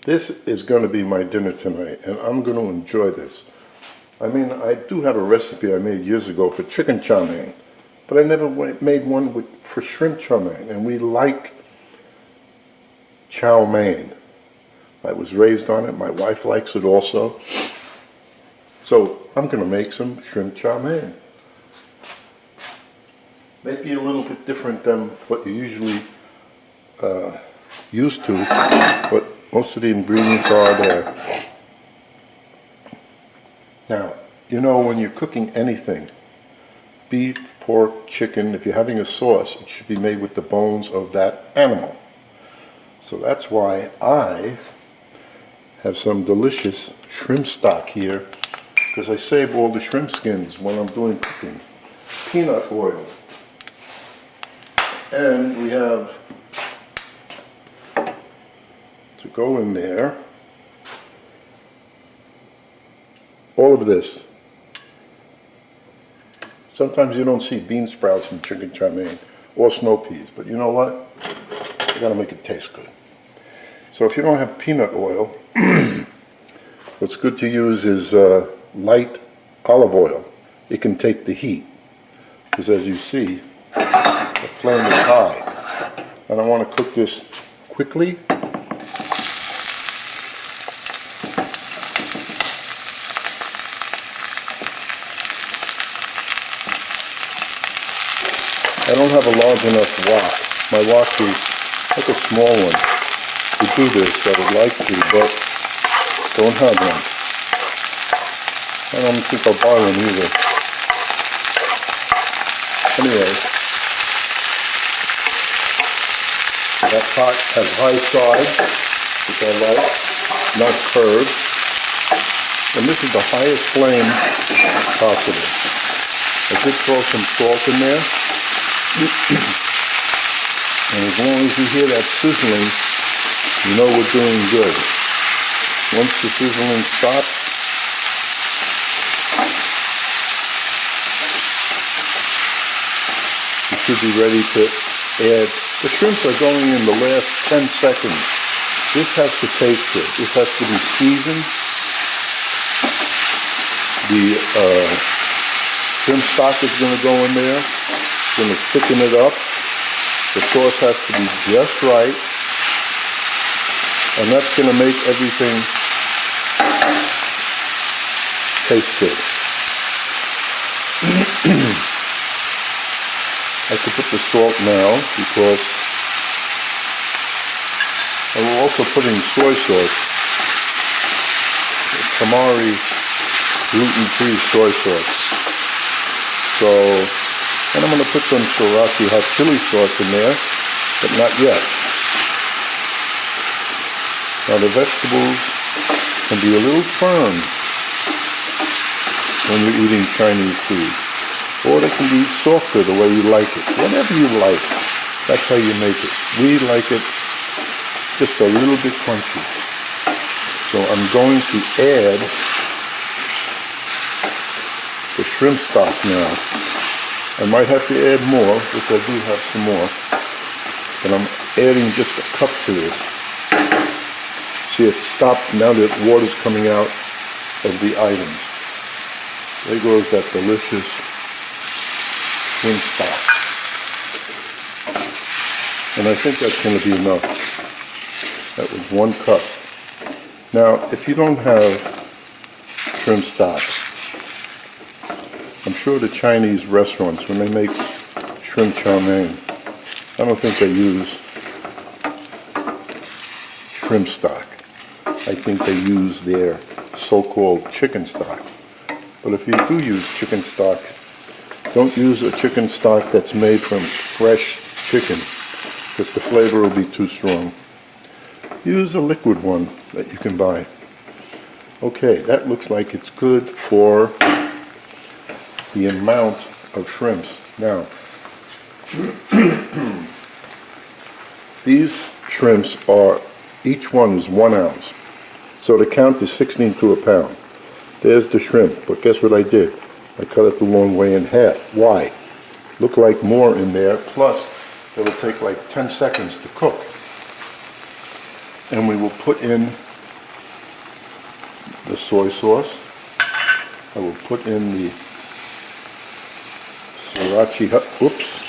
This is going to be my dinner tonight, and I'm going to enjoy this. I mean, I do have a recipe I made years ago for chicken chow mein, but I never made one for shrimp chow mein, and we like chow mein. I was raised on it. My wife likes it also. So I'm going to make some shrimp chow mein. Maybe a little bit different than what you usually used to, but most of the ingredients are there. Now, you know, when you're cooking anything, beef, pork, chicken, if you're having a sauce, it should be made with the bones of that animal. So that's why I have some delicious shrimp stock here, because I save all the shrimp skins when I'm doing cooking. Peanut oil. And we have to go in there all of this. Sometimes you don't see bean sprouts in chicken chow mein or snow peas, but you know what? You gotta make it taste good. So if you don't have peanut oil, what's good to use is light olive oil. It can take the heat, because as you see, the flame is high. And I want to cook this quickly. I don't have a large enough wok. My wok is like a small one to do this. I would like to, but don't have one. I don't think I'll buy one either. Anyway, that pot has high sides, which I like, not curved. And this is the highest flame possible. I did throw some salt in there. And as long as you hear that sizzling, you know we're doing good. Once the sizzling stops, you should be ready to add. The shrimps are going in the last 10 seconds. This has to taste good. This has to be seasoned. The shrimp stock is going to go in there. It's going to thicken it up. The sauce has to be just right. And that's going to make everything taste good. I could put the salt now because I'm also putting soy sauce. Tamari gluten-free soy sauce. So, and I'm going to put some sriracha hot chili sauce in there, but not yet. Now the vegetables can be a little firm when you're eating Chinese food. Or they can be softer the way you like it. Whatever you like, that's how you make it. We like it just a little bit crunchy. So I'm going to add the shrimp stock now. I might have to add more, which I do have some more. But I'm adding just a cup to this. See, it stopped. Now that water's coming out of the items. There goes that delicious shrimp stock. And I think that's going to be enough. That was 1 cup. Now, if you don't have shrimp stock, I'm sure the Chinese restaurants, when they make shrimp chow mein, I don't think they use shrimp stock. I think they use their so-called chicken stock. But if you do use chicken stock, don't use a chicken stock that's made from fresh chicken, because the flavor will be too strong. Use a liquid one that you can buy. Okay, that looks like it's good for the amount of shrimps. Now, these shrimps are, each one is 1 ounce. So the count is 16 to a pound. There's the shrimp, but guess what I did? I cut it the long way in half. Why? Look like more in there, plus it'll take like 10 seconds to cook. And we will put in the soy sauce. I will put in the sriracha,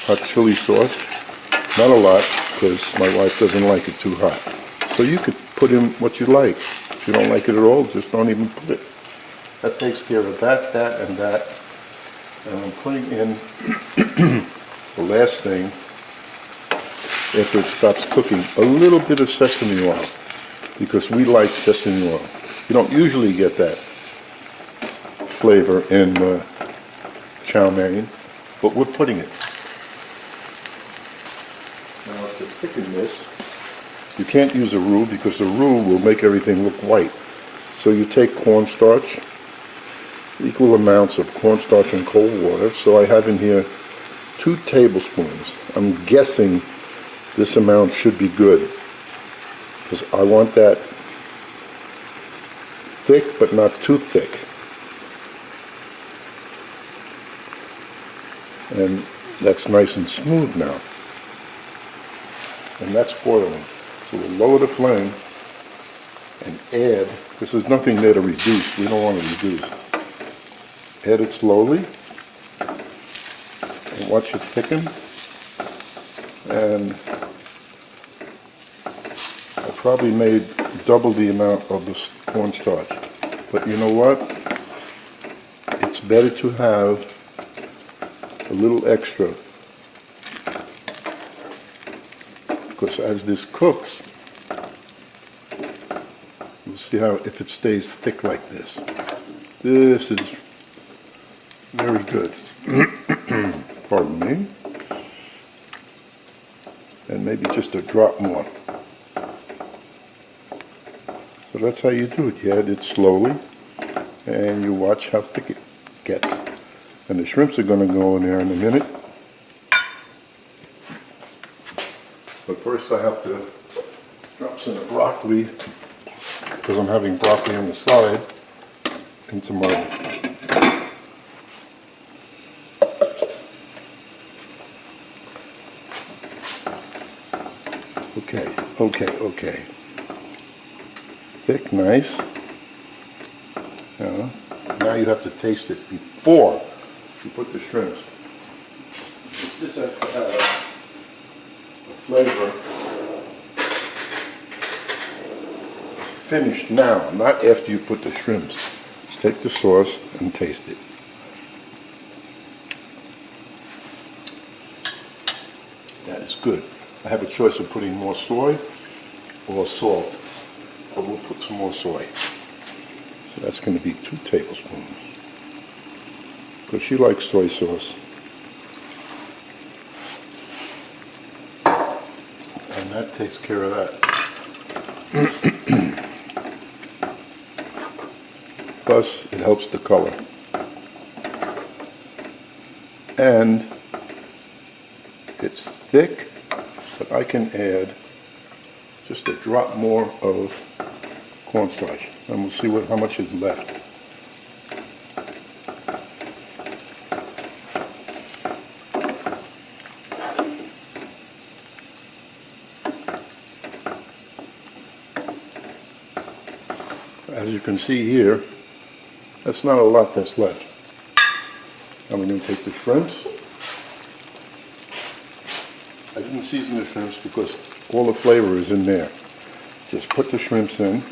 hot chili sauce. Not a lot, because my wife doesn't like it too hot. So you could put in what you like. If you don't like it at all, just don't even put it. That takes care of that, and that. And I'm putting in the last thing, after it stops cooking, a little bit of sesame oil, because we like sesame oil. You don't usually get that flavor in chow mein, but we're putting it. Now to thicken this, you can't use a roux, because the roux will make everything look white. So you take cornstarch, equal amounts of cornstarch and cold water. So I have in here 2 tablespoons. I'm guessing this amount should be good, because I want that thick but not too thick. And that's nice and smooth now. And that's boiling. So we'll lower the flame and add, because there's nothing there to reduce. We don't want to reduce. Add it slowly and watch it thicken. And I probably made double the amount of the cornstarch. But you know what? It's better to have a little extra, because as this cooks, you'll see how, if it stays thick like this, this is very good. Pardon me. And maybe just a drop more. So that's how you do it. You add it slowly, and you watch how thick it gets. And the shrimps are going to go in there in a minute. But first I have to drop some of the broccoli, because I'm having broccoli on the side, into my Okay. Thick, nice. Now you have to taste it before you put the shrimps. This has to have a flavor finished now, not after you put the shrimps. Take the sauce and taste it. That is good. I have a choice of putting more soy or salt, but we'll put some more soy. So that's going to be 2 tablespoons, because she likes soy sauce. And that takes care of that. Plus, it helps the color. And it's thick, but I can add just a drop more of cornstarch, and we'll see how much is left. As you can see here, that's not a lot that's left. Now we're going to take the shrimps. I didn't season the shrimps because all the flavor is in there. Just put the shrimps in.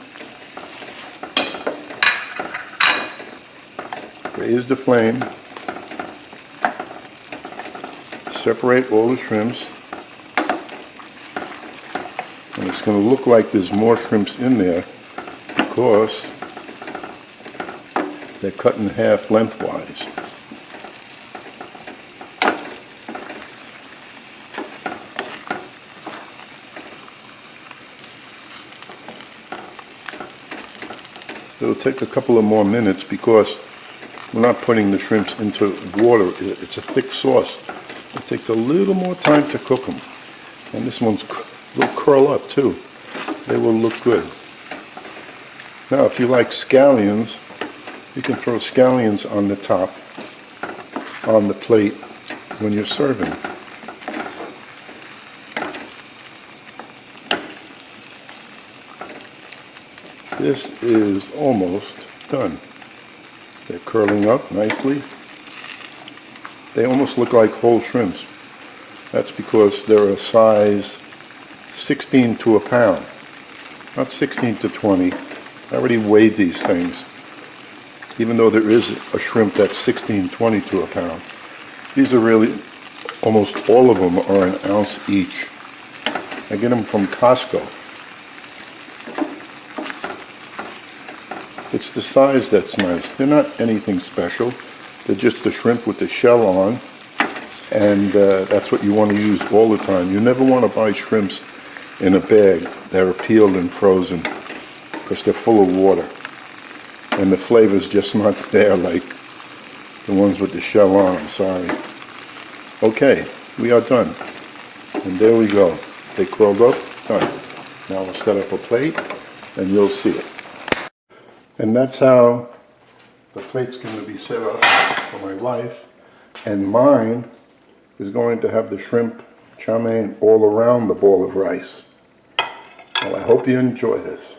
Raise the flame. Separate all the shrimps. And it's going to look like there's more shrimps in there because they're cut in half lengthwise. It'll take a couple of more minutes because we're not putting the shrimps into water. It's a thick sauce. It takes a little more time to cook them. And this one's will curl up too. They will look good. Now if you like scallions, you can throw scallions on the top, on the plate when you're serving. This is almost done. They're curling up nicely. They almost look like whole shrimps. That's because they're a size 16 to a pound, not 16 to 20. I already weighed these things, even though there is a shrimp that's 16, 20 to a pound. These are really, almost all of them are an ounce each. I get them from Costco. It's the size that's nice. They're not anything special. They're just the shrimp with the shell on, and that's what you want to use all the time. You never want to buy shrimps in a bag that are peeled and frozen, because they're full of water, and the flavor's just not there like the ones with the shell on. I'm sorry. Okay, we are done. And there we go. They curled up, done. Now we'll set up a plate, and you'll see it. And that's how the plate's going to be set up for my wife, and mine is going to have the shrimp chow mein all around the ball of rice. Well, I hope you enjoy this.